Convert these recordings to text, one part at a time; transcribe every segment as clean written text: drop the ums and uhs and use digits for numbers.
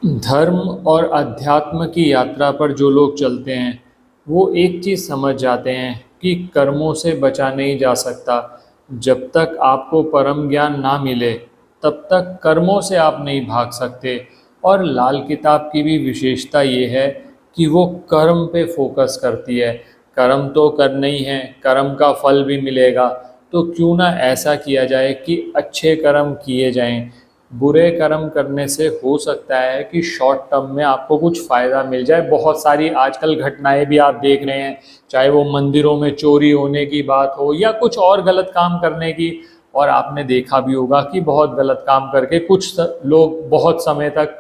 धर्म और अध्यात्म की यात्रा पर जो लोग चलते हैं वो एक चीज़ समझ जाते हैं कि कर्मों से बचा नहीं जा सकता। जब तक आपको परम ज्ञान ना मिले तब तक कर्मों से आप नहीं भाग सकते। और लाल किताब की भी विशेषता ये है कि वो कर्म पे फोकस करती है। कर्म तो करना ही है, कर्म का फल भी मिलेगा, तो क्यों ना ऐसा किया जाए कि अच्छे कर्म किए जाएं। बुरे कर्म करने से हो सकता है कि शॉर्ट टर्म में आपको कुछ फ़ायदा मिल जाए। बहुत सारी आजकल घटनाएं भी आप देख रहे हैं, चाहे वो मंदिरों में चोरी होने की बात हो या कुछ और गलत काम करने की। और आपने देखा भी होगा कि बहुत गलत काम करके कुछ लोग बहुत समय तक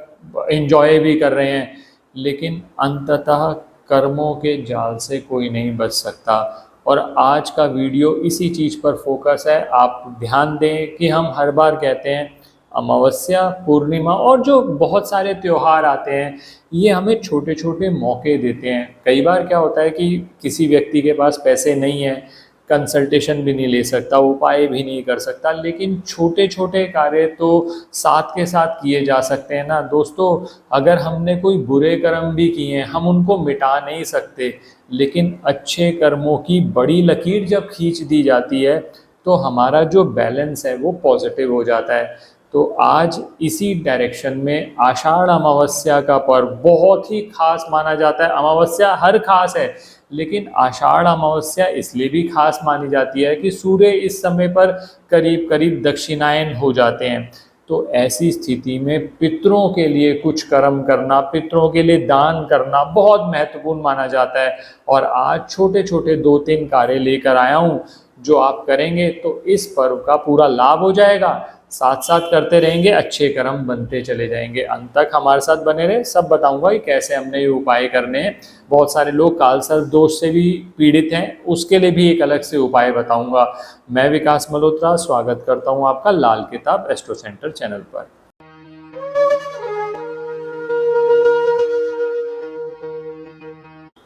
एंजॉय भी कर रहे हैं, लेकिन अंततः कर्मों के जाल से कोई नहीं बच सकता। और आज का वीडियो इसी चीज़ पर फोकस है। आप ध्यान दें कि हम हर बार कहते हैं अमावस्या, पूर्णिमा और जो बहुत सारे त्योहार आते हैं, ये हमें छोटे छोटे मौके देते हैं। कई बार क्या होता है कि किसी व्यक्ति के पास पैसे नहीं है, कंसल्टेशन भी नहीं ले सकता, उपाय भी नहीं कर सकता, लेकिन छोटे छोटे कार्य तो साथ के साथ किए जा सकते हैं ना दोस्तों। अगर हमने कोई बुरे कर्म भी किए हैं हम उनको मिटा नहीं सकते, लेकिन अच्छे कर्मों की बड़ी लकीर जब खींच दी जाती है तो हमारा जो बैलेंस है वो पॉजिटिव हो जाता है। तो आज इसी डायरेक्शन में आषाढ़ अमावस्या का पर्व बहुत ही खास माना जाता है। अमावस्या हर खास है, लेकिन आषाढ़ अमावस्या इसलिए भी खास मानी जाती है कि सूर्य इस समय पर करीब करीब दक्षिणायन हो जाते हैं। तो ऐसी स्थिति में पितरों के लिए कुछ कर्म करना, पितरों के लिए दान करना बहुत महत्वपूर्ण माना जाता है। और आज छोटे छोटे दो तीन कार्य लेकर आया हूँ, जो आप करेंगे तो इस पर्व का पूरा लाभ हो जाएगा। साथ साथ करते रहेंगे, अच्छे कर्म बनते चले जाएंगे। अंत तक हमारे साथ बने रहे, सब बताऊंगा कि कैसे हमने ये उपाय करने हैं। बहुत सारे लोग काल सर्प दोष से भी पीड़ित हैं, उसके लिए भी एक अलग से उपाय बताऊंगा। मैं विकास मल्होत्रा स्वागत करता हूं आपका लाल किताब एस्ट्रो सेंटर चैनल पर।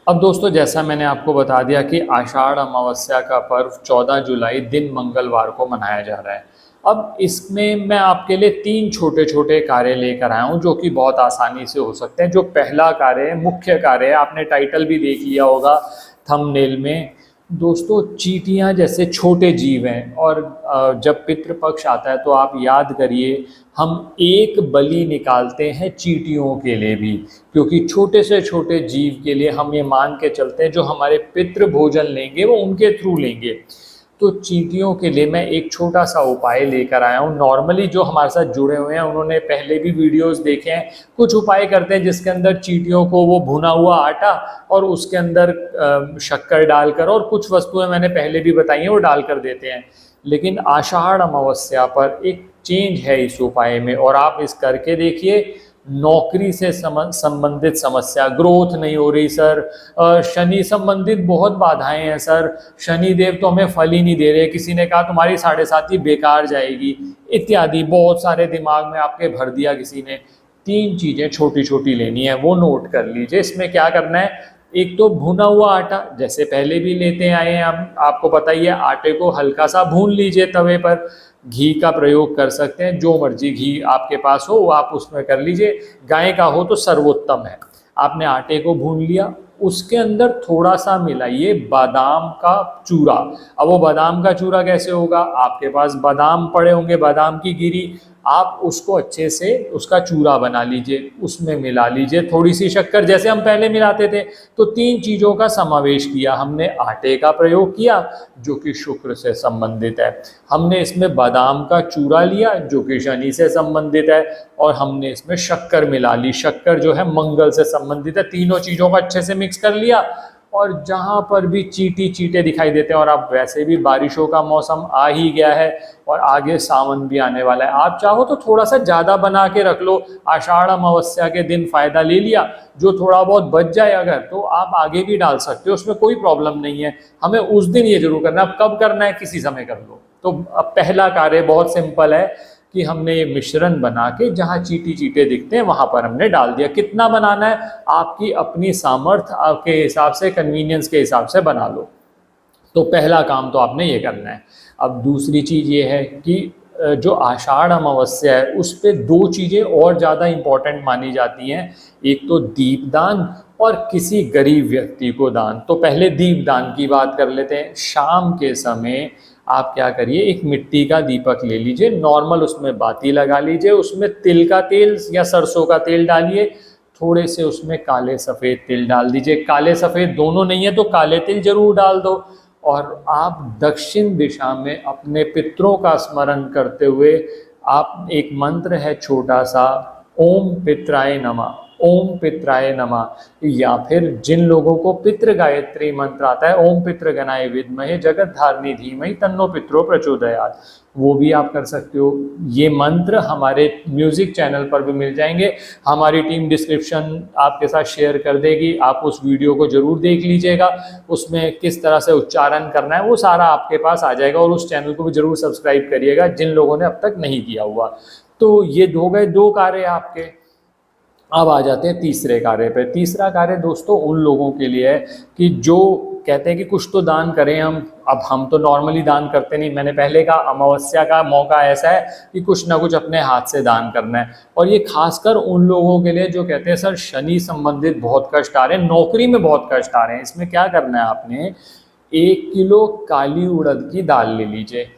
अब दोस्तों, जैसा मैंने आपको बता दिया कि आषाढ़ अमावस्या का पर्व 14 जुलाई दिन मंगलवार को मनाया जा रहा है। अब इसमें मैं आपके लिए तीन छोटे छोटे कार्य लेकर आया हूँ जो कि बहुत आसानी से हो सकते हैं। जो पहला कार्य है, मुख्य कार्य है, आपने टाइटल भी देख लिया होगा थंबनेल में। दोस्तों, चींटियां जैसे छोटे जीव हैं, और जब पितृपक्ष आता है तो आप याद करिए, हम एक बलि निकालते हैं चींटियों के लिए भी, क्योंकि छोटे से छोटे जीव के लिए हम ये मान के चलते हैं जो हमारे पितृ भोजन लेंगे वो उनके थ्रू लेंगे। तो चींटियों के लिए मैं एक छोटा सा उपाय लेकर आया हूँ। नॉर्मली जो हमारे साथ जुड़े हुए हैं उन्होंने पहले भी वीडियोस देखे हैं। कुछ उपाय करते हैं जिसके अंदर चींटियों को वो भुना हुआ आटा और उसके अंदर शक्कर डालकर, और कुछ वस्तुएं मैंने पहले भी बताई हैं, वो डालकर देते हैं। लेकिन आषाढ़ अमावस्या पर एक चेंज है इस उपाय में, और आप इस करके देखिए। नौकरी से संबंधित समस्या, ग्रोथ नहीं हो रही सर, शनि संबंधित बहुत बाधाएं हैं सर, शनि देव तो हमें फल ही नहीं दे रहे, किसी ने कहा तुम्हारी 7.5 बेकार जाएगी, इत्यादि बहुत सारे दिमाग में आपके भर दिया किसी ने। तीन चीजें छोटी छोटी लेनी है, वो नोट कर लीजिए। इसमें क्या करना है, एक तो भुना हुआ आटा, जैसे पहले भी लेते आए हैं हम, आपको पता ही है, आटे को हल्का सा भून लीजिए तवे पर। घी का प्रयोग कर सकते हैं, जो मर्जी घी आपके पास हो वो आप उसमें कर लीजिए, गाय का हो तो सर्वोत्तम है। आपने आटे को भून लिया, उसके अंदर थोड़ा सा मिलाइए बादाम का चूरा। अब वो बादाम का चूरा कैसे होगा, आपके पास बादाम पड़े होंगे, बादाम की गिरी, आप उसको अच्छे से उसका चूरा बना लीजिए, उसमें मिला लीजिए थोड़ी सी शक्कर जैसे हम पहले मिलाते थे। तो तीन चीज़ों का समावेश किया हमने। आटे का प्रयोग किया जो कि शुक्र से संबंधित है, हमने इसमें बादाम का चूरा लिया जो कि शनि से संबंधित है, और हमने इसमें शक्कर मिला ली, शक्कर जो है मंगल से संबंधित है। तीनों चीज़ों को अच्छे से मिक्स कर लिया, और जहाँ पर भी चींटी चींटे दिखाई देते हैं, और अब वैसे भी बारिशों का मौसम आ ही गया है और आगे सावन भी आने वाला है, आप चाहो तो थोड़ा सा ज़्यादा बना के रख लो। आषाढ़ अमावस्या के दिन फ़ायदा ले लिया, जो थोड़ा बहुत बच जाए अगर, तो आप आगे भी डाल सकते हो, उसमें कोई प्रॉब्लम नहीं है। हमें उस दिन ये जरूर करना है, अब कब करना है किसी समय कर लो। तो अब पहला कार्य बहुत सिंपल है कि हमने ये मिश्रण बना के जहाँ चींटी चींटे दिखते हैं वहाँ पर हमने डाल दिया। कितना बनाना है, आपकी अपनी सामर्थ्य आपके हिसाब से, कन्वीनियंस के हिसाब से बना लो। तो पहला काम तो आपने ये करना है। अब दूसरी चीज़ ये है कि जो आषाढ़ अमावस्या है उस पे दो चीज़ें और ज़्यादा इम्पोर्टेंट मानी जाती हैं। एक तो दीपदान और किसी गरीब व्यक्ति को दान। तो पहले दीपदान की बात कर लेते हैं। शाम के समय आप क्या करिए, एक मिट्टी का दीपक ले लीजिए, नॉर्मल उसमें बाती लगा लीजिए, उसमें तिल का तेल या सरसों का तेल डालिए, थोड़े से उसमें काले सफ़ेद तिल डाल दीजिए। काले सफ़ेद दोनों नहीं है तो काले तिल जरूर डाल दो। और आप दक्षिण दिशा में अपने पितरों का स्मरण करते हुए, आप एक मंत्र है छोटा सा, ओम पित्राय नमः, ओम पित्राय नमः, या फिर जिन लोगों को पितृ गायत्री मंत्र आता है, ओम पितृ गणाय विद्महे जगत धारणी धीमहि तन्नो पितरो प्रचोदयात्, वो भी आप कर सकते हो। ये मंत्र हमारे म्यूजिक चैनल पर भी मिल जाएंगे, हमारी टीम डिस्क्रिप्शन आपके साथ शेयर कर देगी, आप उस वीडियो को जरूर देख लीजिएगा। उसमें किस तरह से उच्चारण करना है वो सारा आपके पास आ जाएगा। और उस चैनल को भी जरूर सब्सक्राइब करिएगा जिन लोगों ने अब तक नहीं किया हुआ। तो ये हो गए दो कार्य आपके। अब आ जाते हैं तीसरे कार्य पे। तीसरा कार्य दोस्तों उन लोगों के लिए है कि जो कहते हैं कि कुछ तो दान करें हम। अब हम तो नॉर्मली दान करते नहीं, मैंने पहले कहा अमावस्या का मौका ऐसा है कि कुछ ना कुछ अपने हाथ से दान करना है। और ये खासकर उन लोगों के लिए जो कहते हैं सर शनि संबंधित बहुत कष्ट आ रहे हैं, नौकरी में बहुत कष्ट आ रहे हैं। इसमें क्या करना है, आपने 1 किलो काली उड़द की दाल ले लीजिए।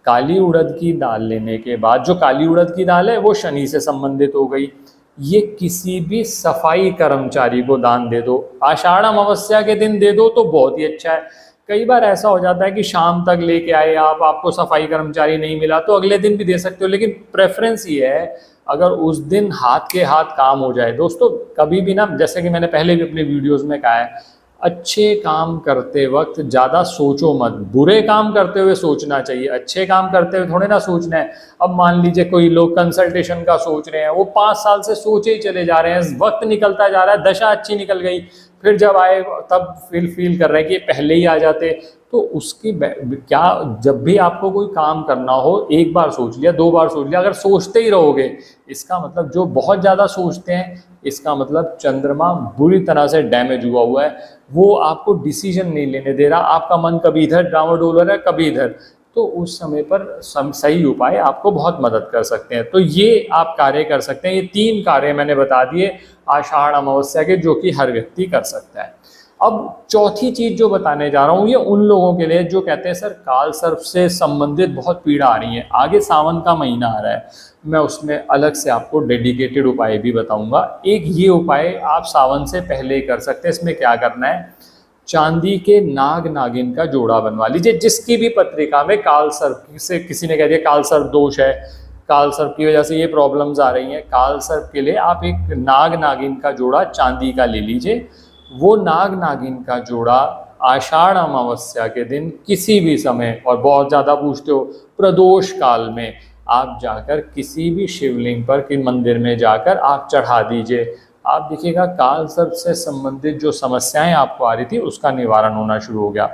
काली उड़द की दाल लेने के बाद, जो काली उड़द की दाल है वो शनि से संबंधित हो गई, ये किसी भी सफाई कर्मचारी को दान दे दो। आषाढ़ अमावस्या के दिन दे दो तो बहुत ही अच्छा है। कई बार ऐसा हो जाता है कि शाम तक लेके आए आप, आपको सफाई कर्मचारी नहीं मिला तो अगले दिन भी दे सकते हो, लेकिन प्रेफरेंस ये है अगर उस दिन हाथ के हाथ काम हो जाए। दोस्तों कभी भी ना, जैसे कि मैंने पहले भी अपने वीडियोस में कहा है, अच्छे काम करते वक्त ज़्यादा सोचो मत। बुरे काम करते हुए सोचना चाहिए, अच्छे काम करते हुए थोड़े ना सोचना है। अब मान लीजिए कोई लोग कंसल्टेशन का सोच रहे हैं, वो 5 साल से सोचे ही चले जा रहे हैं, वक्त निकलता जा रहा है, दशा अच्छी निकल गई, फिर जब आए तब फील कर रहे हैं कि पहले ही आ जाते। तो उसकी क्या, जब भी आपको कोई काम करना हो, एक बार सोच लिया, 2 बार सोच लिया, अगर सोचते ही रहोगे, इसका मतलब जो बहुत ज़्यादा सोचते हैं, इसका मतलब चंद्रमा बुरी तरह से डैमेज हुआ है, वो आपको डिसीजन नहीं लेने दे रहा। आपका मन कभी इधर डावाडोल हो रहा है, कभी इधर। तो उस समय पर सही उपाय आपको बहुत मदद कर सकते हैं। तो ये आप कार्य कर सकते हैं। ये 3 कार्य मैंने बता दिए आषाढ़ अमावस्या के, जो कि हर व्यक्ति कर सकता है। अब चौथी चीज जो बताने जा रहा हूँ, ये उन लोगों के लिए जो कहते हैं सर काल सर्प से संबंधित बहुत पीड़ा आ रही है। आगे सावन का महीना आ रहा है, मैं उसमें अलग से आपको डेडिकेटेड उपाय भी बताऊंगा। एक ये उपाय आप सावन से पहले ही कर सकते हैं। इसमें क्या करना है, चांदी के नाग नागिन का जोड़ा बनवा लीजिए। जिसकी भी पत्रिका में काल सर्प से, किसी ने कह दिया काल सर्प दोष है, काल सर्प की वजह से ये प्रॉब्लम्स आ रही हैं, काल सर्प के लिए आप एक नाग नागिन का जोड़ा चांदी का ले लीजिए। वो नाग नागिन का जोड़ा आषाढ़ अमावस्या के दिन किसी भी समय, और बहुत ज़्यादा पूछते हो, प्रदोष काल में आप जाकर किसी भी शिवलिंग पर कि मंदिर में जाकर आप चढ़ा दीजिए। आप देखिएगा काल सर्प से संबंधित जो समस्याएं आपको आ रही थी उसका निवारण होना शुरू हो गया।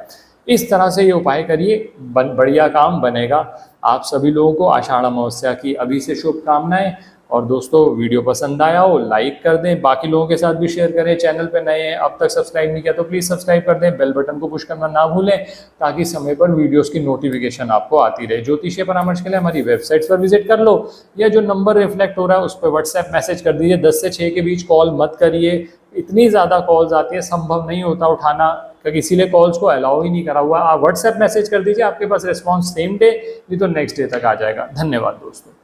इस तरह से ये उपाय करिए, बढ़िया काम बनेगा। आप सभी लोगों को आषाढ़ अमावस्या की अभी से शुभकामनाएं। और दोस्तों वीडियो पसंद आया हो लाइक कर दें, बाकी लोगों के साथ भी शेयर करें। चैनल पे नए हैं, अब तक सब्सक्राइब नहीं किया तो प्लीज़ सब्सक्राइब कर दें, बेल बटन को पुश करना ना भूलें, ताकि समय पर वीडियोस की नोटिफिकेशन आपको आती रहे। ज्योतिषीय परामर्श के लिए हमारी वेबसाइट्स पर विजिट कर लो, या जो नंबर रिफ्लेक्ट हो रहा है उस पर व्हाट्सएप मैसेज कर दीजिए। 10 से 6 के बीच कॉल मत करिए, इतनी ज़्यादा कॉल्स आती है, संभव नहीं होता उठाना, क्योंकि इसीलिए कॉल्स को अलाउ ही नहीं करा हुआ। आप व्हाट्सएप मैसेज कर दीजिए, आपके पास रिस्पॉन्स सेम डे नहीं तो नेक्स्ट डे तक आ जाएगा। धन्यवाद दोस्तों।